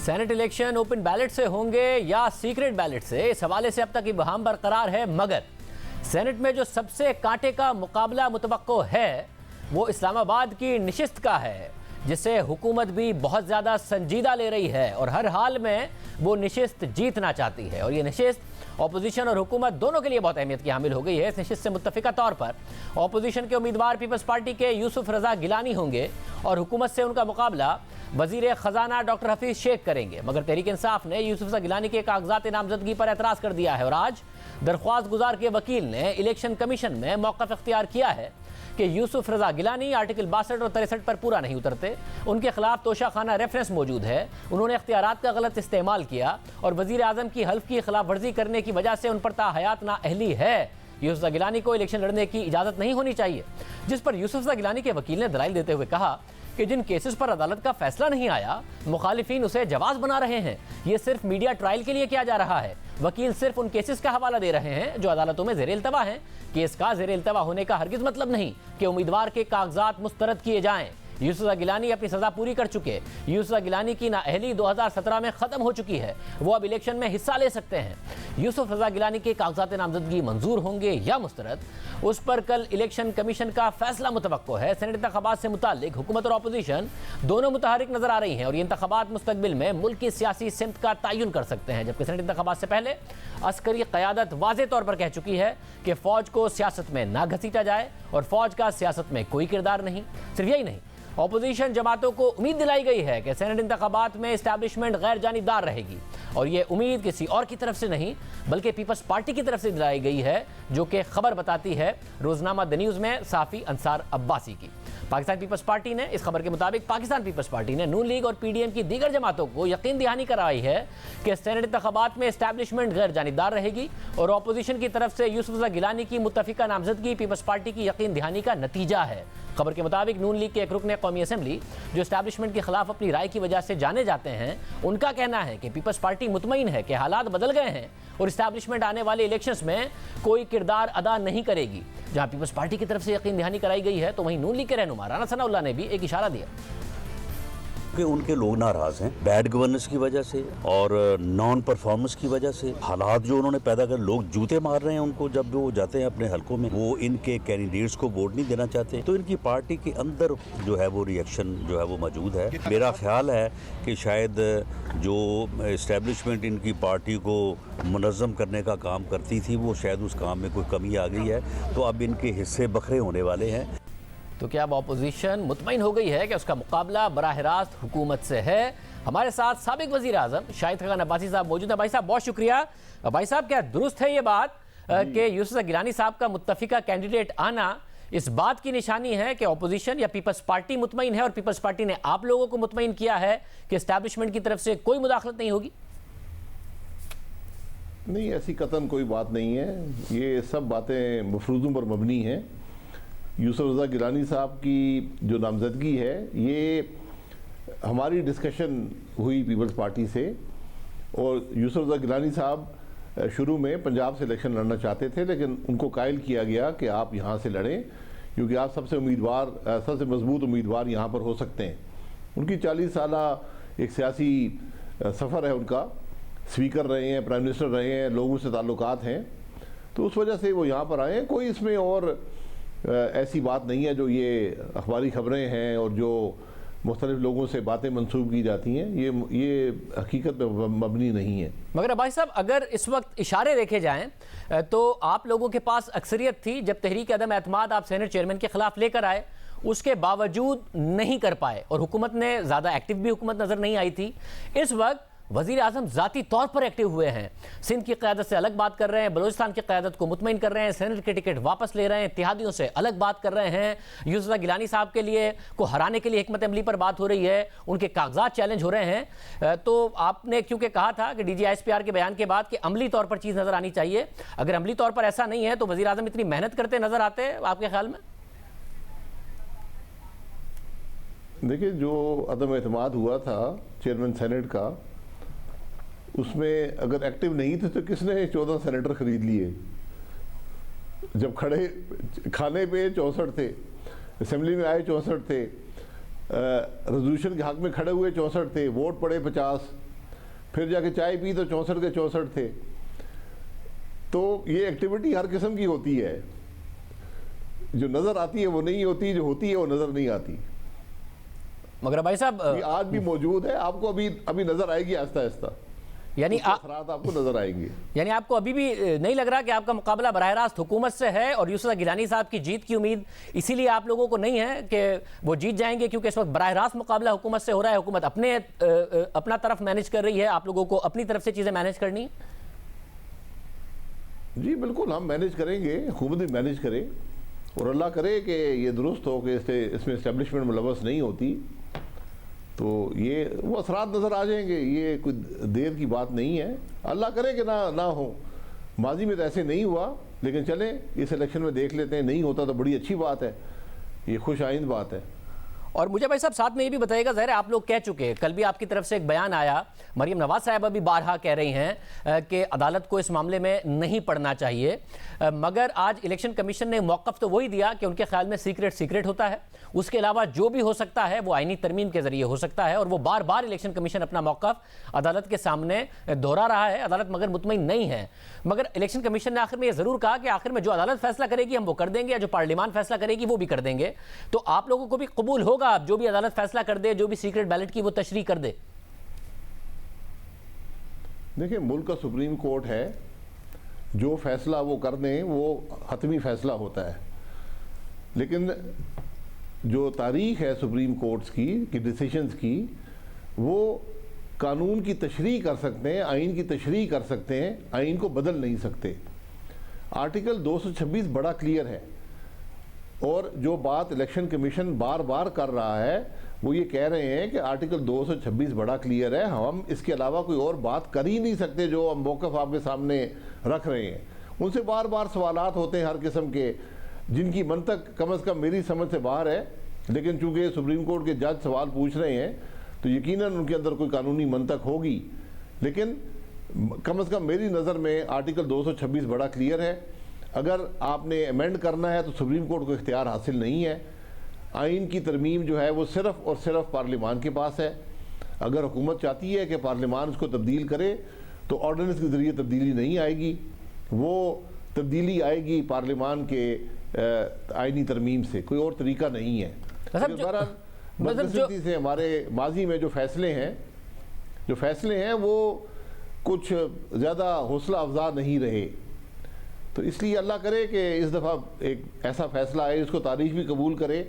Saint election open ballot سے ہوں گے یا سیکرٹ بیلٹ سے، اس حوالے سے اب تک ابہام برقرار ہے، مگر سینٹ میں جو سب سے کانٹے کا مقابلہ متوقع ہے وہ اسلام آباد کی نشست کا ہے، جسے حکومت بھی بہت زیادہ سنجیدہ لے رہی ہے اور ہر حال میں وہ نشست جیتنا چاہتی ہے، اور یہ نشست اپوزیشن اور حکومت دونوں کے لیے بہت اہمیت کی حامل ہو گئی ہے۔ اس نشست سے متفقہ طور پر اپوزیشن کے امیدوار پیپلز پارٹی کے یوسف رضا گیلانی ہوں گے اور حکومت سے ان کا مقابلہ وزیر خزانہ ڈاکٹر حفیظ شیخ کریں گے، مگر تحریک انصاف نے یوسف رضا گیلانی کے کاغذات نامزدگی پر اعتراض کر دیا ہے اور آج درخواست گزار کے وکیل نے الیکشن کمیشن میں موقف اختیار کیا ہے کہ یوسف رضا گیلانی آرٹیکل 62 اور 63 پر پورا نہیں اترتے، ان کے خلاف توشہ خانہ ریفرنس موجود ہے، انہوں نے اختیارات کا غلط استعمال کیا اور وزیر اعظم کی حلف کی خلاف ورزی کرنے کی وجہ سے ان پر تاحیات نااہلی ہے۔ یوسف رضا گیلانی کو الیکشن لڑنے کی اجازت نہیں ہونی چاہیے، جس پر یوسف رضا گیلانی کے وکیل نے دلائل دیتے ہوئے کہا کہ جن کیسز پر عدالت کا فیصلہ نہیں آیا، مخالفین اسے جواز بنا رہے ہیں، یہ صرف میڈیا ٹرائل کے لیے کیا جا رہا ہے۔ وکیل صرف ان کیسز کا حوالہ دے رہے ہیں جو عدالتوں میں زیر التوا ہیں۔ کیس کا زیر التوا ہونے کا ہرگز مطلب نہیں کہ امیدوار کے کاغذات مسترد کیے جائیں۔ یوسف رضا گیلانی اپنی سزا پوری کر چکے، یوسف رضا گیلانی کی نااہلی 2017 میں ختم ہو چکی ہے، وہ اب الیکشن میں حصہ لے سکتے ہیں۔ یوسف رضا گیلانی کے کاغذات نامزدگی منظور ہوں گے یا مسترد، اس پر کل الیکشن کمیشن کا فیصلہ متوقع ہے۔ سینٹ انتخابات سے متعلق حکومت اور اپوزیشن دونوں متحرک نظر آ رہی ہیں اور یہ انتخابات مستقبل میں ملک کی سیاسی سمت کا تعین کر سکتے ہیں، جبکہ سینٹ انتخابات سے پہلے عسکری قیادت واضح طور پر کہہ چکی ہے کہ فوج کو سیاست میں نہ گھسیٹا جائے اور فوج کا سیاست میں کوئی کردار نہیں۔ صرف یہی نہیں، اپوزیشن جماعتوں کو امید دلائی گئی ہے کہ سینٹ انتخابات میں اسٹیبلشمنٹ غیر جانبدار رہے گی، اور یہ امید کسی اور کی طرف سے نہیں بلکہ پیپلز پارٹی کی طرف سے دلائی گئی ہے، جو کہ خبر بتاتی ہے روزنامہ دی نیوز میں صحافی انصار عباسی کی۔ پاکستان پیپلز پارٹی نے اس خبر کے مطابق پاکستان پیپلز پارٹی نے نون لیگ اور پی ڈی ایم کی دیگر جماعتوں کو یقین دہانی کرائی ہے کہ سینٹ انتخابات میں اسٹیبلشمنٹ غیر جانبدار رہے گی اور اپوزیشن کی طرف سے یوسف رضا گیلانی کی متفقہ نامزدگی پیپلز پارٹی کی یقین دہانی کا نتیجہ ہے۔ خبر کے مطابق نون لیگ کے ایک رکن قومی اسمبلی جو اسٹیبلشمنٹ کے خلاف اپنی رائے کی وجہ سے جانے جاتے ہیں، ان کا کہنا ہے کہ پیپلز پارٹی مطمئن ہے کہ حالات بدل گئے ہیں اور اسٹیبلشمنٹ آنے والے الیکشنز میں کوئی کردار ادا نہیں کرے گی۔ جہاں پیپلز پارٹی کی طرف سے یقین دہانی کرائی گئی ہے تو وہیں نون لیگ کے رہنما رانا ثناء اللہ نے بھی ایک اشارہ دیا کہ ان کے لوگ ناراض ہیں بیڈ گورننس کی وجہ سے اور نان پرفارمنس کی وجہ سے، حالات جو انہوں نے پیدا کر، لوگ جوتے مار رہے ہیں ان کو جب وہ جاتے ہیں اپنے حلقوں میں، وہ ان کے کینڈیڈیٹس کو ووٹ نہیں دینا چاہتے، تو ان کی پارٹی کے اندر جو ہے وہ ریئیکشن جو ہے وہ موجود ہے۔ میرا خیال ہے کہ شاید جو اسٹیبلشمنٹ ان کی پارٹی کو منظم کرنے کا کام کرتی تھی، وہ شاید اس کام میں کوئی کمی آ گئی ہے، تو اب ان کے حصے بکھرے ہونے والے ہیں۔ تو کیا اب اپوزیشن مطمئن ہو گئی ہے کہ اس کا مقابلہ براہ راست حکومت سے ہے؟ ہمارے ساتھ سابق وزیر اعظم شاہد خاقان عباسی صاحب موجود ہیں۔ بھائی صاحب بہت شکریہ۔ بھائی صاحب کیا درست ہے یہ بات کہ یوسف رضا گیلانی صاحب کا متفقہ کینڈیڈیٹ آنا اس بات کی نشانی ہے کہ اپوزیشن یا پیپلز پارٹی مطمئن ہے اور پیپلز پارٹی نے آپ لوگوں کو مطمئن کیا ہے کہ اسٹیبلشمنٹ کی طرف سے کوئی مداخلت نہیں ہوگی؟ نہیں، ایسی قطعاً کوئی بات نہیں ہے، یہ سب باتیں مفروضوں پر مبنی ہیں۔ یوسف رضا گیلانی صاحب کی جو نامزدگی ہے، یہ ہماری ڈسکشن ہوئی پیپلز پارٹی سے، اور یوسف رضا گیلانی صاحب شروع میں پنجاب سے الیکشن لڑنا چاہتے تھے، لیکن ان کو قائل کیا گیا کہ آپ یہاں سے لڑیں کیونکہ آپ سب سے مضبوط امیدوار یہاں پر ہو سکتے ہیں۔ ان کی 40 سالہ ایک سیاسی سفر ہے، ان کا اسپیکر رہے ہیں، پرائم منسٹر رہے ہیں، لوگوں سے تعلقات ہیں، تو اس وجہ سے وہ یہاں پر آئے ہیں۔ کوئی اس میں اور ایسی بات نہیں ہے جو یہ اخباری خبریں ہیں اور جو مختلف لوگوں سے باتیں منسوب کی جاتی ہیں، یہ حقیقت میں مبنی نہیں ہے۔ مگر عباسی صاحب اگر اس وقت اشارے دیکھے جائیں تو آپ لوگوں کے پاس اکثریت تھی، جب تحریک عدم اعتماد آپ سینٹ چیئرمین کے خلاف لے کر آئے اس کے باوجود نہیں کر پائے اور حکومت نے زیادہ ایکٹیو بھی حکومت نظر نہیں آئی تھی۔ اس وقت وزیر اعظم ذاتی طور پر ایکٹیو ہوئے ہیں، سندھ کی قیادت سے الگ بات کر رہے ہیں، بلوچستان کی قیادت کو مطمئن کر رہے ہیں، سینٹ کے ٹکٹ واپس لے رہے ہیں، اتحادیوں سے الگ بات کر رہے ہیں، یوسف رضا گیلانی صاحب کے لیے کو ہرانے کے لیے حکمت عملی پر بات ہو رہی ہے، ان کے کاغذات چیلنج ہو رہے ہیں۔ تو آپ نے کیونکہ کہا تھا کہ D G I S P R کے بیان کے بعد کہ عملی طور پر چیز نظر آنی چاہیے، اگر عملی طور پر ایسا نہیں ہے تو وزیر اعظم اتنی محنت کرتے نظر آتے آپ کے خیال میں؟ دیکھیں، جو عدم اعتماد ہوا تھا چیئرمین سینٹ کا، اس میں اگر ایکٹیو نہیں تھے تو کس نے 14 سینیٹر خرید لیے؟ جب کھڑے کھانے پہ 64 تھے، اسمبلی میں آئے 64 تھے، ریزولوشن کے حق میں کھڑے ہوئے 64 تھے، ووٹ پڑے 50، پھر جا کے چائے پی تو 64 کے 64 تھے. تو یہ ایکٹیویٹی ہر قسم کی ہوتی ہے, جو نظر آتی ہے وہ نہیں ہوتی, جو ہوتی ہے وہ نظر نہیں آتی. مگر بھائی صاحب یہ آج بھی موجود ہے, آپ کو ابھی نظر آئے گی آہستہ آہستہ, یعنی اثرات آپ کو نظر آئیں گے. یعنی آپ کو ابھی بھی نہیں لگ رہا کہ آپ کا مقابلہ براہ راست حکومت سے ہے, اور یوسف رضا گیلانی صاحب کی جیت کی امید اسی لیے آپ لوگوں کو نہیں ہے کہ وہ جیت جائیں گے, کیونکہ اس وقت براہ راست مقابلہ حکومت سے ہو رہا ہے, حکومت اپنا طرف مینیج کر رہی ہے, آپ لوگوں کو اپنی طرف سے چیزیں مینیج کرنی ہیں؟ جی بالکل, ہم مینیج کریں گے, حکومت بھی مینیج کرے, اور اللہ کرے کہ یہ درست ہو کہ اس میں اسٹیبلشمنٹ ملوث نہیں ہوتی, تو یہ وہ اثرات نظر آ جائیں گے. یہ کوئی دیر کی بات نہیں ہے, اللہ کرے کہ نہ ہو. ماضی میں تو ایسے نہیں ہوا, لیکن چلیں اس الیکشن میں دیکھ لیتے ہیں, نہیں ہوتا تو بڑی اچھی بات ہے, یہ خوش آئند بات ہے. اور مجھے بھائی صاحب ساتھ میں یہ بھی بتائیے گا, ظاہر ہے آپ لوگ کہہ چکے, کل بھی آپ کی طرف سے ایک بیان آیا, مریم نواز صاحبہ بھی بارہا کہہ رہی ہیں کہ عدالت کو اس معاملے میں نہیں پڑھنا چاہیے, مگر آج الیکشن کمیشن نے موقف تو وہی دیا کہ ان کے خیال میں سیکرٹ ہوتا ہے, اس کے علاوہ جو بھی ہو سکتا ہے وہ آئینی ترمیم کے ذریعے ہو سکتا ہے, اور وہ بار بار الیکشن کمیشن اپنا موقف عدالت کے سامنے دہرا رہا ہے. عدالت مگر مطمئن نہیں ہے, مگر الیکشن کمیشن نے آخر میں یہ ضرور کہا کہ آخر میں جو عدالت فیصلہ کرے گی ہم وہ کر دیں گے, یا جو پارلیمان فیصلہ کرے گی وہ بھی کر دیں گے. تو آپ لوگوں کو بھی قبول ہوگا جو بھی عدالت فیصلہ کر دے, جو بھی سیکرٹ بیلٹ کی وہ تشریح کر دے؟ دیکھیں, ملک کا سپریم کورٹ ہے, جو فیصلہ وہ کر دیں وہ حتمی فیصلہ ہوتا ہے, لیکن جو تاریخ ہے سپریم کورٹس کی ڈیسیشنز کی, وہ قانون کی تشریح کر سکتے ہیں, آئین کی تشریح کر سکتے ہیں, آئین کو بدل نہیں سکتے. آرٹیکل 226 بڑا کلیئر ہے, اور جو بات الیکشن کمیشن بار بار کر رہا ہے وہ یہ کہہ رہے ہیں کہ آرٹیکل 226 بڑا کلیئر ہے, ہم اس کے علاوہ کوئی اور بات کر ہی نہیں سکتے. جو ہم موقف آپ کے سامنے رکھ رہے ہیں, ان سے بار بار سوالات ہوتے ہیں ہر قسم کے, جن کی منطق کم از کم میری سمجھ سے باہر ہے, لیکن چونکہ سپریم کورٹ کے جج سوال پوچھ رہے ہیں تو یقیناً ان کے اندر کوئی قانونی منطق ہوگی. لیکن کم از کم میری نظر میں آرٹیکل 226 بڑا کلیئر ہے. اگر آپ نے ایمینڈ کرنا ہے تو سپریم کورٹ کو اختیار حاصل نہیں ہے. آئین کی ترمیم جو ہے وہ صرف اور صرف پارلیمان کے پاس ہے. اگر حکومت چاہتی ہے کہ پارلیمان اس کو تبدیل کرے تو آرڈیننس کے ذریعے تبدیلی نہیں آئے گی, وہ تبدیلی آئے گی پارلیمان کے آئینی ترمیم سے, کوئی اور طریقہ نہیں ہے. بدقسمتی سے ہمارے ماضی میں جو فیصلے ہیں وہ کچھ زیادہ حوصلہ افزا نہیں رہے, تو اس لیے اللہ کرے کہ اس دفعہ ایک ایسا فیصلہ آئے اس کو تاریخ بھی قبول کرے,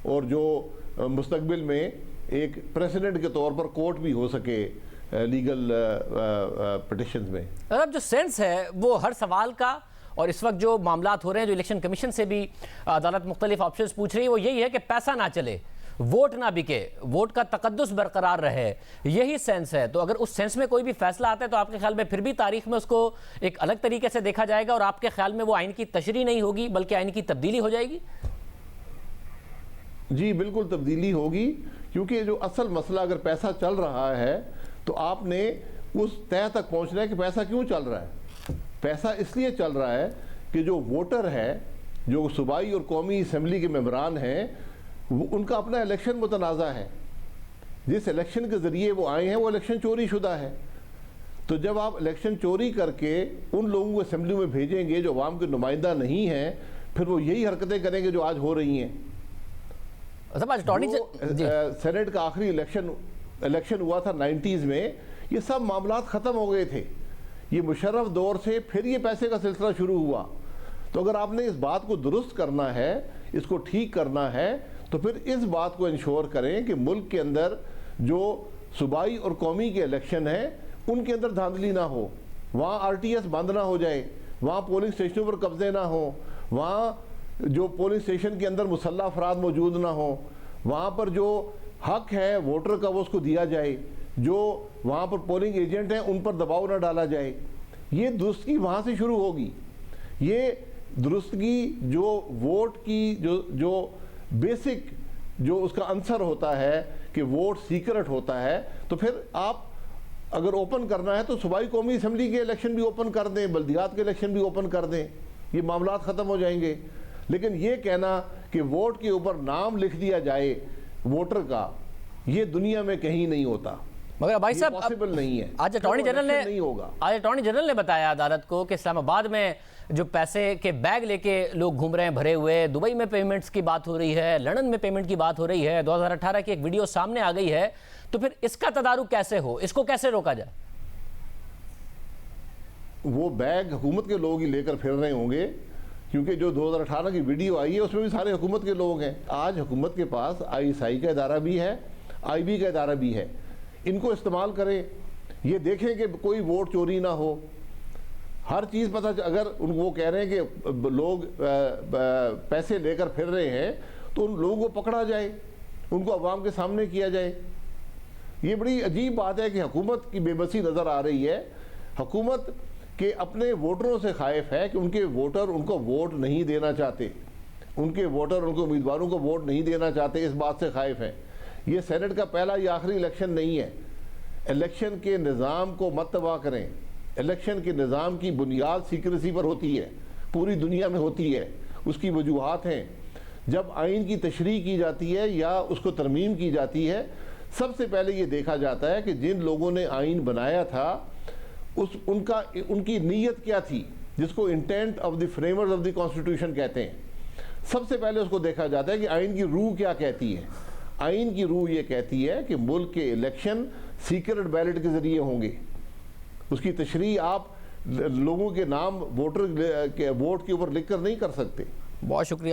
اور جو مستقبل میں ایک پریسیڈنٹ کے طور پر کورٹ بھی ہو سکے لیگل پٹیشنز میں. اب جو سینس ہے وہ ہر سوال کا, اور اس وقت جو معاملات ہو رہے ہیں, جو الیکشن کمیشن سے بھی عدالت مختلف آپشنز پوچھ رہی ہے, وہ یہی ہے کہ پیسہ نہ چلے, ووٹ نہ بکے, ووٹ کا تقدس برقرار رہے, یہی سینس ہے. تو اگر اس سینس میں کوئی بھی فیصلہ آتا ہے تو آپ کے خیال میں پھر بھی تاریخ میں اس کو ایک الگ طریقے سے دیکھا جائے گا, اور آپ کے خیال میں وہ آئین کی تشریح نہیں ہوگی بلکہ آئین کی تبدیلی ہو جائے گی؟ جی بالکل تبدیلی ہوگی, کیونکہ جو اصل مسئلہ اگر پیسہ چل رہا ہے تو آپ نے اس طے تک پہنچنا ہے کہ پیسہ کیوں چل رہا ہے. پیسہ اس لیے چل رہا ہے کہ جو ووٹر ہے, جو صوبائی اور قومی اسمبلی کے ممبران ہیں, ان کا اپنا الیکشن متنازع ہے. جس الیکشن کے ذریعے وہ آئے ہیں وہ الیکشن چوری شدہ ہے. تو جب آپ الیکشن چوری کر کے ان لوگوں کو اسمبلی میں بھیجیں گے جو عوام کے نمائندہ نہیں ہیں, پھر وہ یہی حرکتیں کریں گے جو آج ہو رہی ہیں. سینٹ کا آخری الیکشن ہوا تھا 90s میں, یہ سب معاملات ختم ہو گئے تھے. یہ مشرف دور سے پھر یہ پیسے کا سلسلہ شروع ہوا. تو اگر آپ نے اس بات کو درست کرنا ہے, اس کو ٹھیک کرنا ہے, تو پھر اس بات کو انشور کریں کہ ملک کے اندر جو صوبائی اور قومی کے الیکشن ہیں ان کے اندر دھاندلی نہ ہو, وہاں آر ٹی ایس بند نہ ہو جائے, وہاں پولنگ اسٹیشنوں پر قبضے نہ ہوں, وہاں جو پولنگ اسٹیشن کے اندر مسلح افراد موجود نہ ہوں, وہاں پر جو حق ہے ووٹر کا وہ اس کو دیا جائے, جو وہاں پر پولنگ ایجنٹ ہیں ان پر دباؤ نہ ڈالا جائے. یہ درستگی وہاں سے شروع ہوگی. یہ درستگی جو ووٹ کی جو بیسک جو اس کا عنصر ہوتا ہے کہ ووٹ سیکرٹ ہوتا ہے, تو پھر آپ اگر اوپن کرنا ہے تو صوبائی قومی اسمبلی کے الیکشن بھی اوپن کر دیں, بلدیات کے الیکشن بھی اوپن کر دیں, یہ معاملات ختم ہو جائیں گے. لیکن یہ کہنا کہ ووٹ کے اوپر نام لکھ دیا جائے ووٹر کا, یہ دنیا میں کہیں نہیں ہوتا. مگر بھائی صاحب پاسبل نہیں ہے. آج اٹارنی جنرل نے نہیں ہوگا. آج اٹارنی جنرل نے بتایا عدالت کو کہ اسلام آباد میں جو پیسے کے بیگ لے کے لوگ گھوم رہے ہیں بھرے ہوئے, دبئی میں پیمنٹس کی بات ہو رہی ہے, لندن میں پیمنٹ کی بات ہو رہی ہے, 2018 کی ایک ویڈیو سامنے آ گئی ہے, تو پھر اس کا تدارک کیسے ہو, اس کو کیسے روکا جائے؟ وہ بیگ حکومت کے لوگ ہی لے کر پھر رہے ہوں گے, کیونکہ جو 2018 کی ویڈیو آئی ہے اس میں بھی سارے حکومت کے لوگ ہیں. آج حکومت کے پاس ISI کا ادارہ بھی ہے, IB کا ادارہ بھی ہے, ان کو استعمال کریں, یہ دیکھیں کہ کوئی ووٹ چوری نہ ہو, ہر چیز پتہ. اگر وہ کہہ رہے ہیں کہ لوگ پیسے لے کر پھر رہے ہیں تو ان لوگوں کو پکڑا جائے, ان کو عوام کے سامنے کیا جائے. یہ بڑی عجیب بات ہے کہ حکومت کی بے بسی نظر آ رہی ہے. حکومت کہ اپنے ووٹروں سے خائف ہے کہ ان کے ووٹر ان کو ووٹ نہیں دینا چاہتے, ان کے ووٹر ان کو امیدواروں کو ووٹ نہیں دینا چاہتے, اس بات سے خائف ہیں. یہ سینٹ کا پہلا یا آخری الیکشن نہیں ہے. الیکشن کے نظام کو مت تباہ کریں. الیکشن کے نظام کی بنیاد سیکریسی پر ہوتی ہے, پوری دنیا میں ہوتی ہے. اس کی وجوہات ہیں. جب آئین کی تشریح کی جاتی ہے یا اس کو ترمیم کی جاتی ہے, سب سے پہلے یہ دیکھا جاتا ہے کہ جن لوگوں نے آئین بنایا تھا ان کی نیت کیا تھی, جس کو intent of the framers of the constitution کہتے ہیں. سب سے پہلے اس کو دیکھا جاتا ہے کہ آئین کی روح کیا کہتی ہے. آئین کی روح یہ کہتی ہے کہ ملک کے الیکشن سیکرٹ بیلٹ کے ذریعے ہوں گے. اس کی تشریح آپ لوگوں کے نام ووٹر کے ووٹ کے اوپر لکھ کر نہیں کر سکتے. بہت شکریہ.